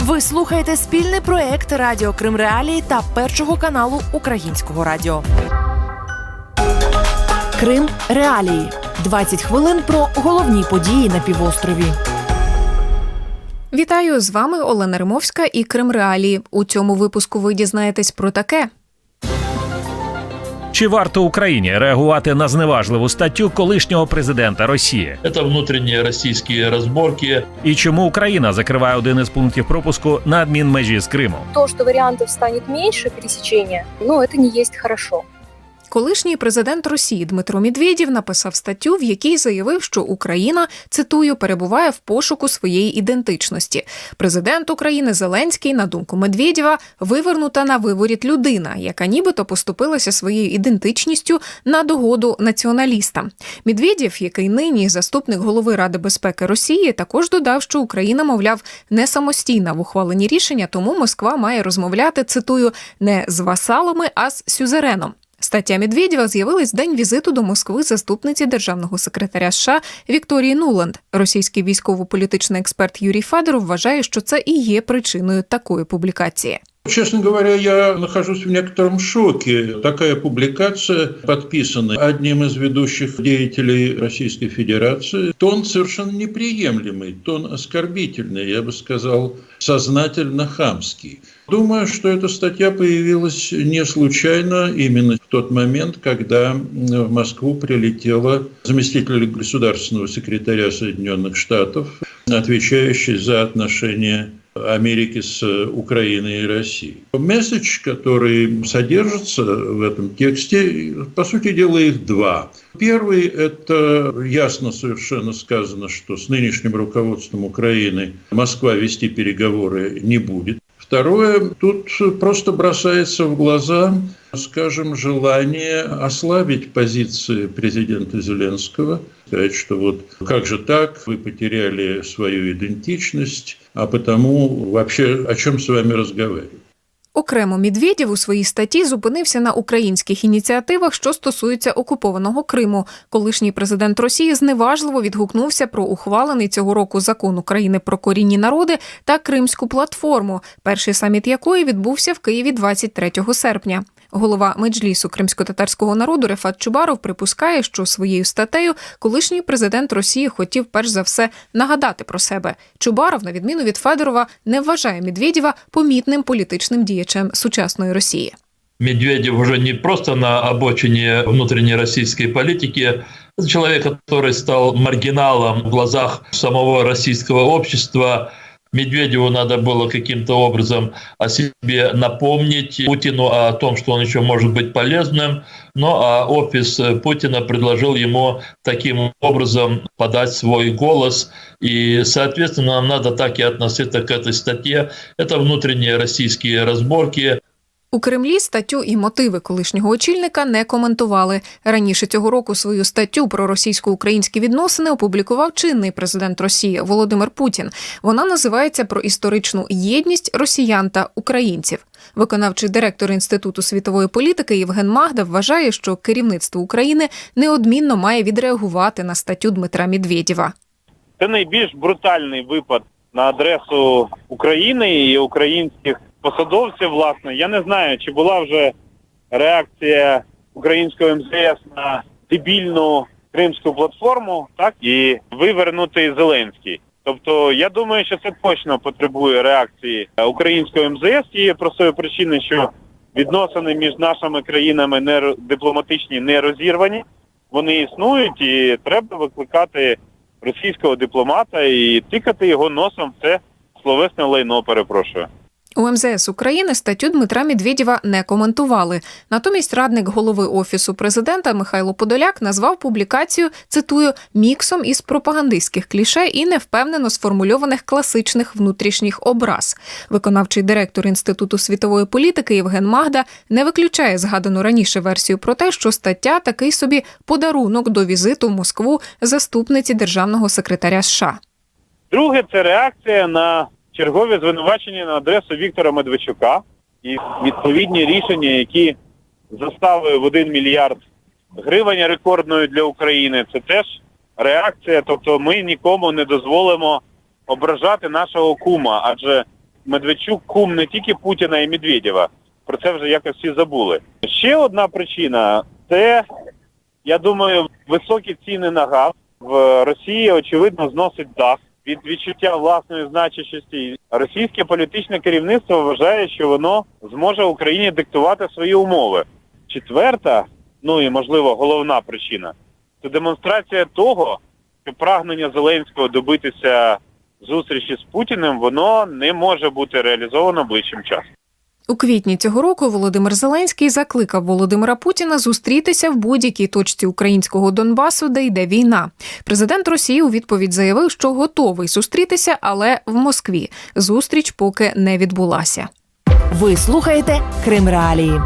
Ви слухаєте спільний проект Радіо Крим Реалії та Першого каналу Українського радіо. Крим Реалії. 20 хвилин про головні події на півострові. Вітаю, з вами Олена Римовська і Крим Реалії. У цьому випуску ви дізнаєтесь про таке. Чи варто Україні реагувати на зневажливу статтю колишнього президента Росії? Це внутрішні російські розборки. І чому Україна закриває один із пунктів пропуску на адмінмежі з Кримом? То, що варіантів стане менше пересічення, це не є хорошо. Колишній президент Росії Дмитро Медведєв написав статтю, в якій заявив, що Україна, цитую, перебуває в пошуку своєї ідентичності. Президент України Зеленський, на думку Медведєва, вивернута на виворіт людина, яка нібито поступилася своєю ідентичністю на догоду націоналістам. Медведєв, який нині заступник голови Ради безпеки Росії, також додав, що Україна, мовляв, не самостійна в ухваленні рішення, тому Москва має розмовляти, цитую, не з васалами, а з сюзереном. Стаття Медведєва з'явилась в день візиту до Москви заступниці державного секретаря США Вікторії Нуланд. Російський військово-політичний експерт Юрій Федоров вважає, що це і є причиною такої публікації. Честно говоря, я нахожусь в некотором шоке. Такая публикация подписана одним из ведущих деятелей Российской Федерации. Тон совершенно неприемлемый, тон оскорбительный, я бы сказал, сознательно хамский. Думаю, что эта статья появилась не случайно именно в тот момент, когда в Москву прилетела заместитель государственного секретаря Соединенных Штатов, отвечающий за отношения Америки с Украиной и Россией. Месседж, который содержится в этом тексте, по сути дела, их два. Первый – это ясно совершенно сказано, что с нынешним руководством Украины Москва вести переговоры не будет. Второе, тут просто бросается в глаза, скажем, желание ослабить позиции президента Зеленского, сказать, что вот как же так, вы потеряли свою идентичность, а потому вообще о чем с вами разговаривать. Окремо Медведєв у своїй статті зупинився на українських ініціативах, що стосуються окупованого Криму. Колишній президент Росії зневажливо відгукнувся про ухвалений цього року закон України про корінні народи та Кримську платформу, перший саміт якої відбувся в Києві 23 серпня. Голова Меджлісу кримськотатарського народу Рефат Чубаров припускає, що своєю статтею колишній президент Росії хотів перш за все нагадати про себе. Чубаров, на відміну від Федорова, не вважає Медведєва помітним політичним діячем сучасної Росії. Медведев уже не просто на обочине внутренней российской политики. Это человек, который стал маргиналом в глазах самого российского общества. Медведеву надо было каким-то образом о себе напомнить Путину о том, что он еще может быть полезным. А офис Путина предложил ему таким образом подать свой голос. И, соответственно, нам надо так и относиться к этой статье. Это внутренние российские разборки. У Кремлі статтю і мотиви колишнього очільника не коментували. Раніше цього року свою статтю про російсько-українські відносини опублікував чинний президент Росії Володимир Путін. Вона називається «Про історичну єдність росіян та українців». Виконавчий директор Інституту світової політики Євген Магда вважає, що керівництво України неодмінно має відреагувати на статтю Дмитра Медведєва. Це найбільш брутальний випад на адресу України і українських посадовців, власне. Я не знаю, чи була вже реакція українського МЗС на дебільну Кримську платформу, так, і вивернутий Зеленський. Тобто, я думаю, що це точно потребує реакції українського МЗС, тієї простої причини, що відносини між нашими країнами дипломатичні не розірвані, вони існують, і треба викликати російського дипломата і тикати його носом в це словесне лайно, перепрошую. У МЗС України статтю Дмитра Медведєва не коментували. Натомість радник голови Офісу президента Михайло Подоляк назвав публікацію, цитую, «міксом із пропагандистських кліше і невпевнено сформульованих класичних внутрішніх образ». Виконавчий директор Інституту світової політики Євген Магда не виключає згадану раніше версію про те, що стаття такий собі подарунок до візиту в Москву заступниці державного секретаря США. Друге – це реакція на чергові звинувачення на адресу Віктора Медведчука і відповідні рішення, які заставили в 1 мільярд гривень рекордною для України. Це теж реакція, тобто ми нікому не дозволимо ображати нашого кума, адже Медведчук кум не тільки Путіна і Медведєва. Про це вже якось всі забули. Ще одна причина – це, я думаю, високі ціни на газ. В Росії, очевидно, зносить дах від відчуття власної значущості. Російське політичне керівництво вважає, що воно зможе Україні диктувати свої умови. Четверта, ну і, можливо, головна причина – це демонстрація того, що прагнення Зеленського добитися зустрічі з Путіним, воно не може бути реалізовано ближчим часом. У квітні цього року Володимир Зеленський закликав Володимира Путіна зустрітися в будь-якій точці українського Донбасу, де йде війна. Президент Росії у відповідь заявив, що готовий зустрітися, але в Москві. Зустріч поки не відбулася. Ви слухаєте Крим Реалії.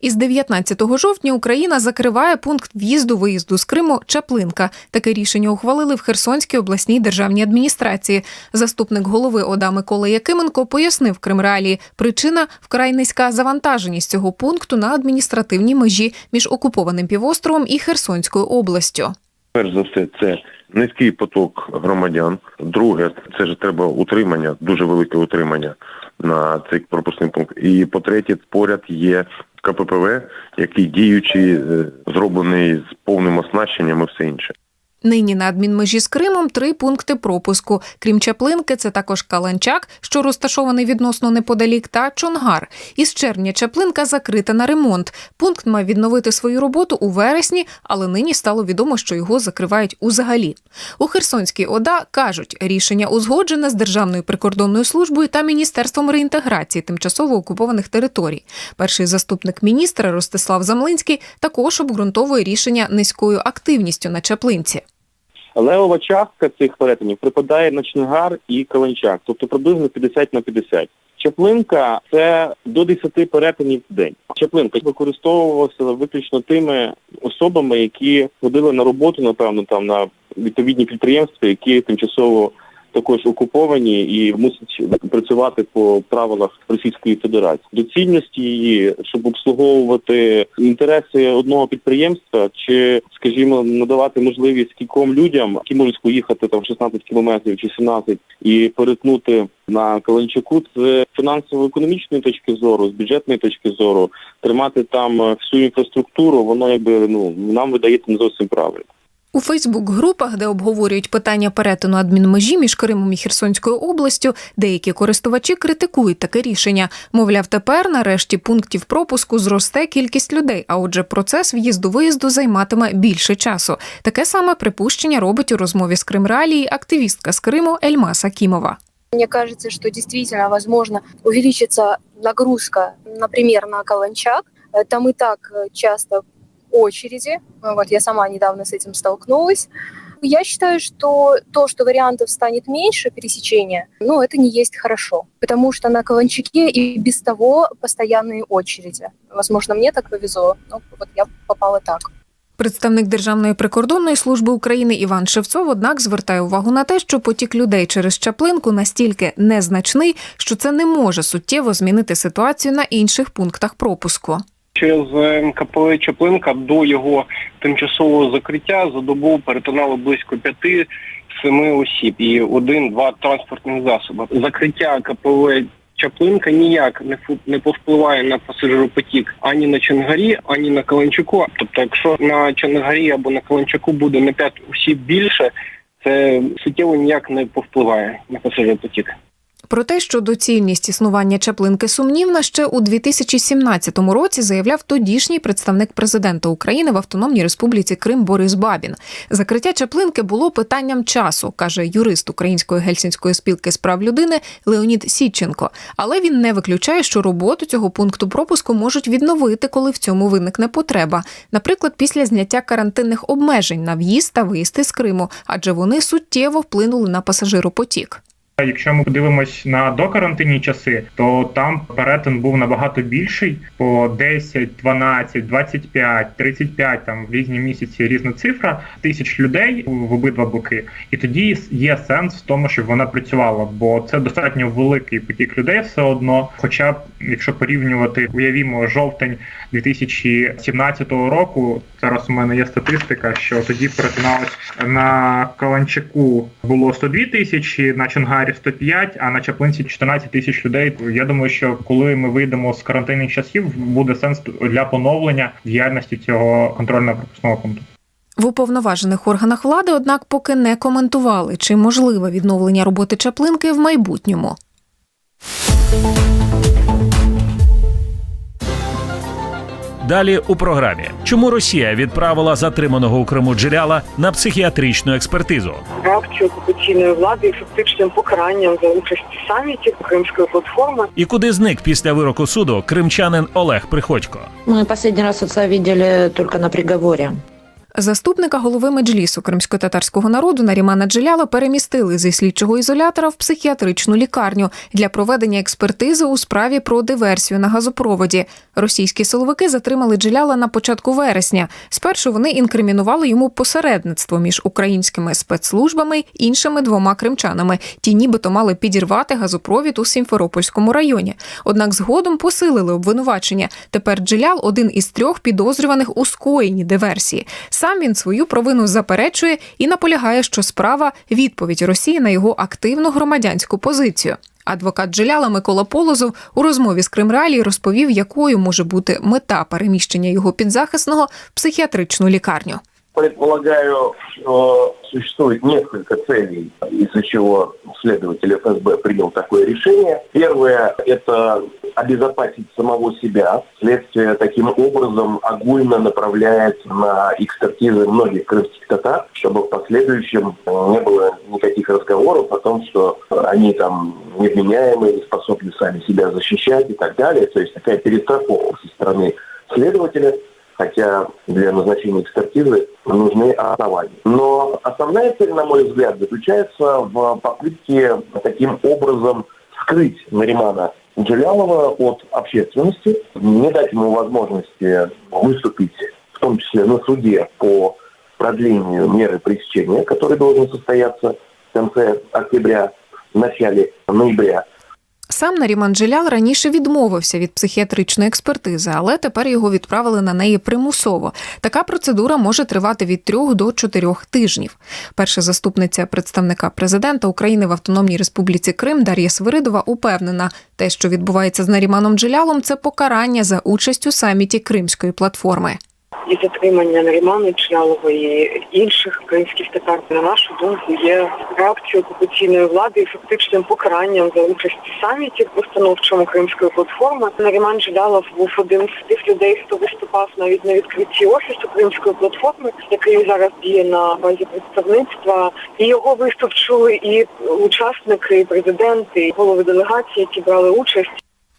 Із 19 жовтня Україна закриває пункт в'їзду-виїзду з Криму Чаплинка. Таке рішення ухвалили в Херсонській обласній державній адміністрації. Заступник голови ОДА Микола Якименко пояснив Крим Реалії, причина – вкрай низька завантаженість цього пункту на адміністративній межі між окупованим півостровом і Херсонською областю. Перш за все, це низький поток громадян. Друге, це ж треба утримання, дуже велике утримання на цей пропускний пункт. І по-третє, поряд є КППВ, який діючий, зроблений з повним оснащенням і все інше. Нині на адмінмежі з Кримом 3 пункти пропуску. Крім Чаплинки, це також Каланчак, що розташований відносно неподалік, та Чонгар. Із червня Чаплинка закрита на ремонт. Пункт мав відновити свою роботу у вересні, але нині стало відомо, що його закривають узагалі. У Херсонській ОДА кажуть, рішення узгоджене з Державною прикордонною службою та Міністерством реінтеграції тимчасово окупованих територій. Перший заступник міністра Ростислав Замлинський також обґрунтовує рішення низькою активністю на Чаплинці. Левова частка цих перетинів припадає на Чонгар і Каланчак, тобто приблизно 50/50. Чаплинка – це до 10 перетинів в день. Чаплинка використовувалася виключно тими особами, які ходили на роботу, напевно, там на відповідні підприємства, які тимчасово також окуповані і мусять працювати по правилах Російської Федерації. Доцільності її, щоб обслуговувати інтереси одного підприємства чи, скажімо, надавати можливість кільком людям, які можуть поїхати там 16 кілометрів чи 17 і перетнути на Каланчаку, з фінансово-економічної точки зору, з бюджетної точки зору, тримати там всю інфраструктуру, воно нам видається не зовсім правильно. У Фейсбук-групах, де обговорюють питання перетину адмінмежі між Кримом і Херсонською областю, деякі користувачі критикують таке рішення. Мовляв, тепер нарешті пунктів пропуску зросте кількість людей, а отже процес в'їзду-виїзду займатиме більше часу. Таке саме припущення робить у розмові з Крим Реалії активістка з Криму Ельмас Акимова. Мне кажется, что действительно, возможно, увеличится нагрузка, например, на Каланчак. Там и так часто очереди. Вот я сама недавно с этим столкнулась. Я считаю, что то, что вариантов станет меньше пересечения, это не есть хорошо. Потому что на Каланчаке и без того постоянные очереди. Возможно, мне так повезло, вот я попала так. Представник Державної прикордонної служби України Іван Шевцов, однак, звертає увагу на те, що потік людей через Чаплинку настільки незначний, що це не може суттєво змінити ситуацію на інших пунктах пропуску. Через КПВ Чаплинка до його тимчасового закриття за добу перетинало близько 5-7 осіб і 1-2 транспортних засоби. Закриття КПВ Чаплинка ніяк не повпливає на пасажиропотік ані на Чонгарі, ані на Каланчаку. Тобто, якщо на Чонгарі або на Каланчаку буде на 5 осіб більше, це суттєво ніяк не повпливає на пасажиропотік. Про те, що доцільність існування Чаплинки сумнівна, ще у 2017 році заявляв тодішній представник президента України в Автономній Республіці Крим Борис Бабін. Закриття Чаплинки було питанням часу, каже юрист Української Гельсінської спілки з прав людини Леонід Сідченко. Але він не виключає, що роботу цього пункту пропуску можуть відновити, коли в цьому виникне потреба. Наприклад, після зняття карантинних обмежень на в'їзд та виїзд із Криму, адже вони суттєво вплинули на пасажиропотік. Якщо ми подивимось на докарантинні часи, то там перетин був набагато більший, по 10, 12, 25, 35, там в різні місяці різна цифра, тисяч людей в обидва боки. І тоді є сенс в тому, щоб вона працювала, бо це достатньо великий потік людей все одно. Хоча б, якщо порівнювати, уявімо, жовтень 2017 року, зараз у мене є статистика, що тоді перетиналось на Каланчаку було 102 тисячі, на Чонгарі Енергодарі 105, а на Чаплинці 14 тисяч людей. Я думаю, що коли ми вийдемо з карантинних часів, буде сенс для поновлення діяльності цього контрольно-пропускного пункту. В уповноважених органах влади, однак, поки не коментували, чи можливе відновлення роботи Чаплинки в майбутньому. Далі у програмі. Чому Росія відправила затриманого у Криму Джеляла на психіатричну експертизу? Реакцію окупаційної влади і фактичним покаранням за участь в саміті Кримської платформи. І куди зник після вироку суду кримчанин Олег Приходько? Мы последний раз отца видели только на приговоре. Заступника голови Меджлісу кримськотатарського народу Нарімана Джеляла перемістили зі слідчого ізолятора в психіатричну лікарню для проведення експертизи у справі про диверсію на газопроводі. Російські силовики затримали Джеляла на початку вересня. Спершу вони інкримінували йому посередництво між українськими спецслужбами й іншими двома кримчанами. Ті нібито мали підірвати газопровід у Сімферопольському районі. Однак згодом посилили обвинувачення. Тепер Джелял – один із 3 підозрюваних у скоєнні диверсії. Сам він свою провину заперечує і наполягає, що справа – відповідь Росії на його активну громадянську позицію. Адвокат Джеляла Микола Полозов у розмові з Кримреалії розповів, якою може бути мета переміщення його підзахисного в психіатричну лікарню. Предполагаю, что существует несколько целей, из-за чего следователь ФСБ принял такое решение. Первое – это обезопасить самого себя. Следствие таким образом огульно направляет на экспертизы многих крымских татар, чтобы в последующем не было никаких разговоров о том, что они там невменяемые, не способны сами себя защищать и так далее. То есть такая перестраховка со стороны следователя, хотя для назначения экспертизы нужны основания. Но основная цель, на мой взгляд, заключается в попытке таким образом скрыть Наримана Джелялова от общественности, не дать ему возможности выступить, в том числе на суде по продлению меры пресечения, который должен состояться в конце октября, в начале ноября. Сам Наріман Джелял раніше відмовився від психіатричної експертизи, але тепер його відправили на неї примусово. Така процедура може тривати від 3 до 4 тижнів. Перша заступниця представника президента України в Автономній Республіці Крим Дар'я Свиридова упевнена, те, що відбувається з Наріманом Джелялом, це покарання за участь у саміті Кримської платформи. І затримання Нарімана Джелялова і інших кримських татар, на нашу думку, є реакцією окупаційної влади і фактичним покаранням за участь в саміті постановчому Кримської платформи. Наріман Джелялов був один з тих людей, хто виступав навіть на відкритті офісу Кримської платформи, який зараз діє на базі представництва. І його виступ чули і учасники, і президенти, і голови делегації, які брали участь.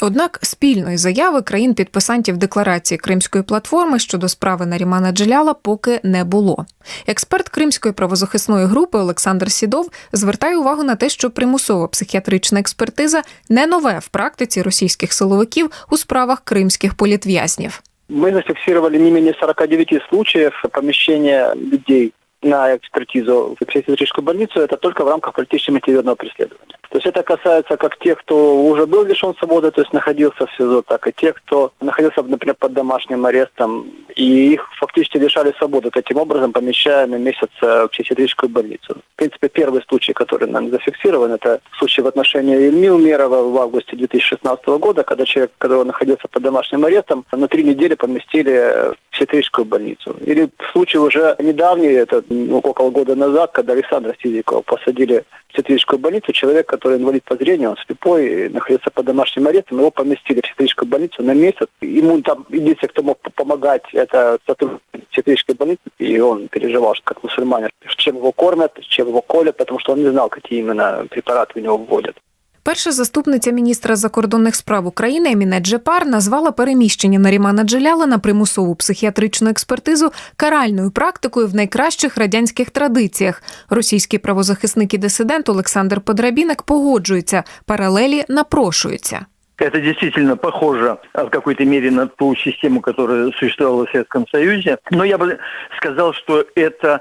Однак спільної заяви країн-підписантів декларації Кримської платформи щодо справи Нарімана Джеляла поки не було. Експерт Кримської правозахисної групи Олександр Сідов звертає увагу на те, що примусова психіатрична експертиза не нове в практиці російських силовиків у справах кримських політв'язнів. Мы зафиксировали не менее 49 случаев помещения людей на экспертизу в психиатрическую больницу, это только в рамках политическо-мотивированного преследования. То есть это касается как тех, кто уже был лишен свободы, то есть находился в СИЗО, так и тех, кто находился, например, под домашним арестом, и их фактически лишали свободы, таким образом помещая на месяц в психиатрическую больницу. В принципе, первый случай, который нам зафиксирован, это случай в отношении Ильми Умерова в августе 2016 года, когда человек, который находился под домашним арестом, на 3 недели поместили в психиатрическую больницу. Или случай уже недавний, это около года назад, когда Александра Сизикова посадили в психиатрическую больницу, человек, который инвалид по зрению, он слепой, находился под домашним арестом, его поместили в психиатрическую больницу на месяц. Ему там единственный, кто мог помогать, это сотрудник психиатрической больницы, и он переживал, что как мусульманин, чем его кормят, чем его колят, потому что он не знал, какие именно препараты у него вводят. Перша заступниця міністра закордонних справ України Еміне Джепар назвала переміщення Нарімана Джеляла на примусову психіатричну експертизу каральною практикою в найкращих радянських традиціях. Російський правозахисник і дисидент Олександр Подрабінек погоджується, паралелі напрошуються. Это действительно похоже в какой-то мере на ту систему, которая существовала в Советском Союзе. Но я бы сказал, что это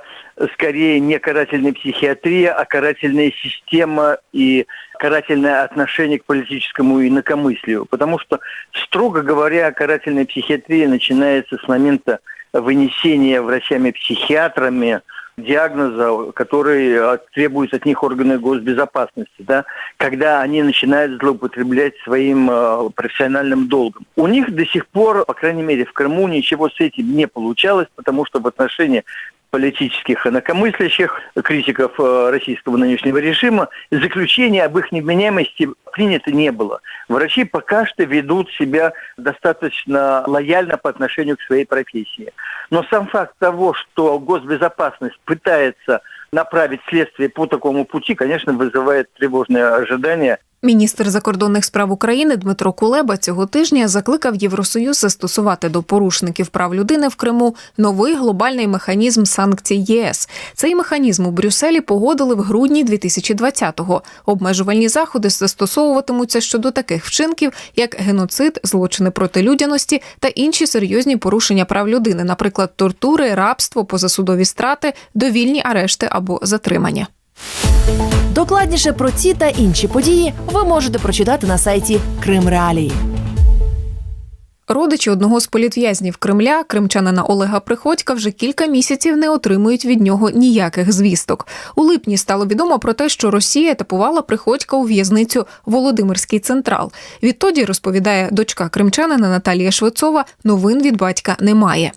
скорее не карательная психиатрия, а карательная система и карательное отношение к политическому инакомыслию. Потому что, строго говоря, карательная психиатрия начинается с момента вынесения врачами-психиатрами диагноза, который требуют от них органы госбезопасности, да, когда они начинают злоупотреблять своим профессиональным долгом. У них до сих пор, по крайней мере в Крыму, ничего с этим не получалось, потому что в отношении политических инакомыслящих, критиков российского нынешнего режима, заключения об их невменяемости принято не было. Врачи пока что ведут себя достаточно лояльно по отношению к своей профессии. Но сам факт того, что госбезопасность пытается направить следствие по такому пути, конечно, вызывает тревожные ожидания. Міністр закордонних справ України Дмитро Кулеба цього тижня закликав Євросоюз застосувати до порушників прав людини в Криму новий глобальний механізм санкцій ЄС. Цей механізм у Брюсселі погодили в грудні 2020-го. Обмежувальні заходи застосовуватимуться щодо таких вчинків, як геноцид, злочини проти людяності та інші серйозні порушення прав людини, наприклад, тортури, рабство, позасудові страти, довільні арешти або затримання. Докладніше про ці та інші події ви можете прочитати на сайті Крим Реалії. Родичі одного з політв'язнів Кремля, кримчанина Олега Приходька, вже кілька місяців не отримують від нього ніяких звісток. У липні стало відомо про те, що Росія етапувала Приходька у в'язницю Володимирський Централ. Відтоді, розповідає дочка кримчанина Наталія Швецова, новин від батька немає.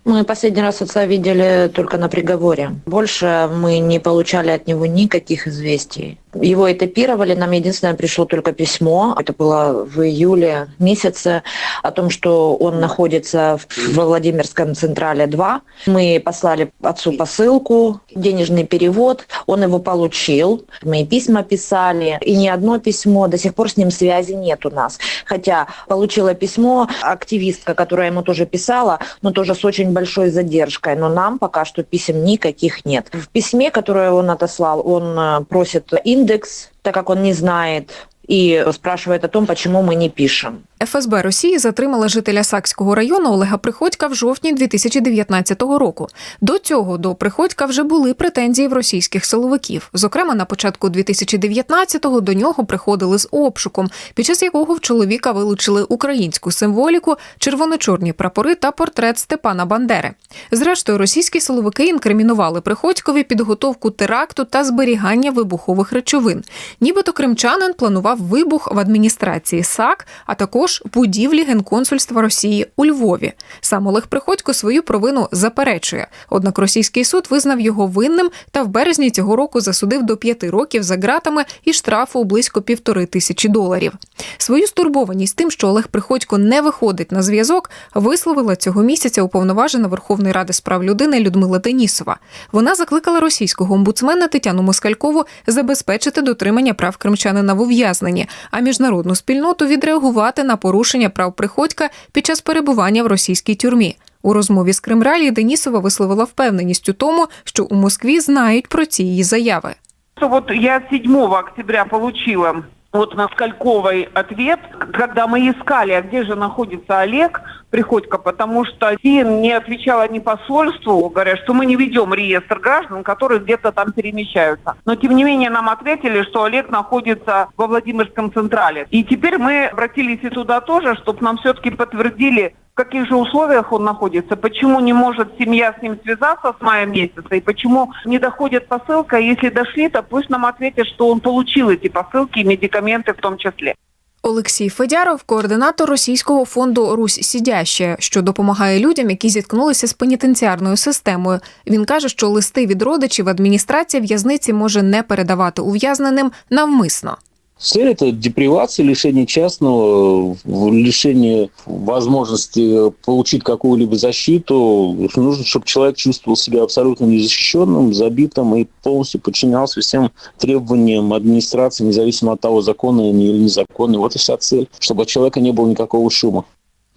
Мы последний раз отца видели только на приговоре. Больше мы не получали от него никаких известий. Его этапировали, нам единственное пришло только письмо, это было в июле месяце, о том, что он находится в Владимирском Централе 2. Мы послали отцу посылку, денежный перевод, он его получил. Мы письма писали, и ни одно письмо, до сих пор с ним связи нет у нас. Хотя получила письмо активистка, которая ему тоже писала, но тоже с очень большой задержкой, но нам пока что писем никаких нет. В письме, которое он отослал, он просит индекс, так как он не знает, и спрашивает о том, почему мы не пишем. ФСБ Росії затримала жителя Сакського району Олега Приходька в жовтні 2019 року. До цього до Приходька вже були претензії в російських силовиків. Зокрема, на початку 2019-го до нього приходили з обшуком, під час якого в чоловіка вилучили українську символіку, червоно-чорні прапори та портрет Степана Бандери. Зрештою, російські силовики інкримінували Приходькові підготовку теракту та зберігання вибухових речовин. Нібито кримчанин планував вибух в адміністрації САК, а також будівлі Генконсульства Росії у Львові. Сам Олег Приходько свою провину заперечує. Однак російський суд визнав його винним та в березні цього року засудив до 5 років за ґратами і штрафу у близько $1500. Свою стурбованість тим, що Олег Приходько не виходить на зв'язок, висловила цього місяця уповноважена Верховної Ради з прав людини Людмила Денісова. Вона закликала російського омбудсмена Тетяну Москалькову забезпечити дотримання прав кримчанина в ув'язненні, а міжнародну спільноту відреагувати на порушення прав Приходька під час перебування в російській тюрмі. У розмові з Крим Реалії Денісова висловила впевненість у тому, що у Москві знають про ці її заяви. Вот я 7 октября получила от Москальковой ответ, когда мы искали, а где же находится Олег Приходько, потому что не отвечала ни посольству, говорят, что мы не ведем реестр граждан, которые где-то там перемещаются. Но тем не менее нам ответили, что Олег находится во Владимирском Централе. И теперь мы обратились и туда тоже, чтобы нам все-таки подтвердили, в каких же условиях он находится, почему не может семья с ним связаться с мая месяца, и почему не доходит посылка, и если дошли, то пусть нам ответят, что он получил эти посылки и медикаменты в том числе. Олексій Федяров – координатор російського фонду «Русь Сидящая», що допомагає людям, які зіткнулися з пенітенціарною системою. Він каже, що листи від родичів адміністрація в'язниці може не передавати ув'язненим навмисно. Цель – это депривация, лишение частного, лишение возможности получить какую-либо защиту. Нужно, чтобы человек чувствовал себя абсолютно незащищенным, забитым и полностью подчинялся всем требованиям администрации, независимо от того, законные или незаконные. Вот и вся цель, чтобы от человека не было никакого шума.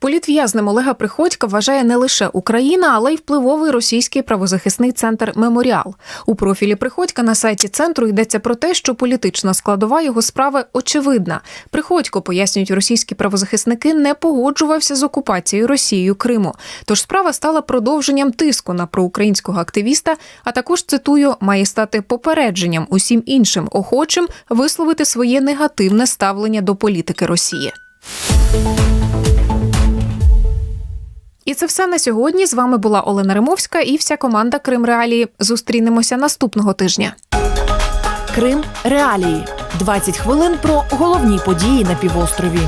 Політв'язнем Олега Приходька вважає не лише Україна, але й впливовий російський правозахисний центр «Меморіал». У профілі Приходька на сайті центру йдеться про те, що політична складова його справи очевидна. Приходько, пояснюють російські правозахисники, не погоджувався з окупацією Росією Криму. Тож справа стала продовженням тиску на проукраїнського активіста, а також, цитую, має стати попередженням усім іншим охочим висловити своє негативне ставлення до політики Росії. І це все на сьогодні. З вами була Олена Римовська і вся команда Крим Реалії. Зустрінемося наступного тижня. Крим Реалії. 20 хвилин про головні події на півострові.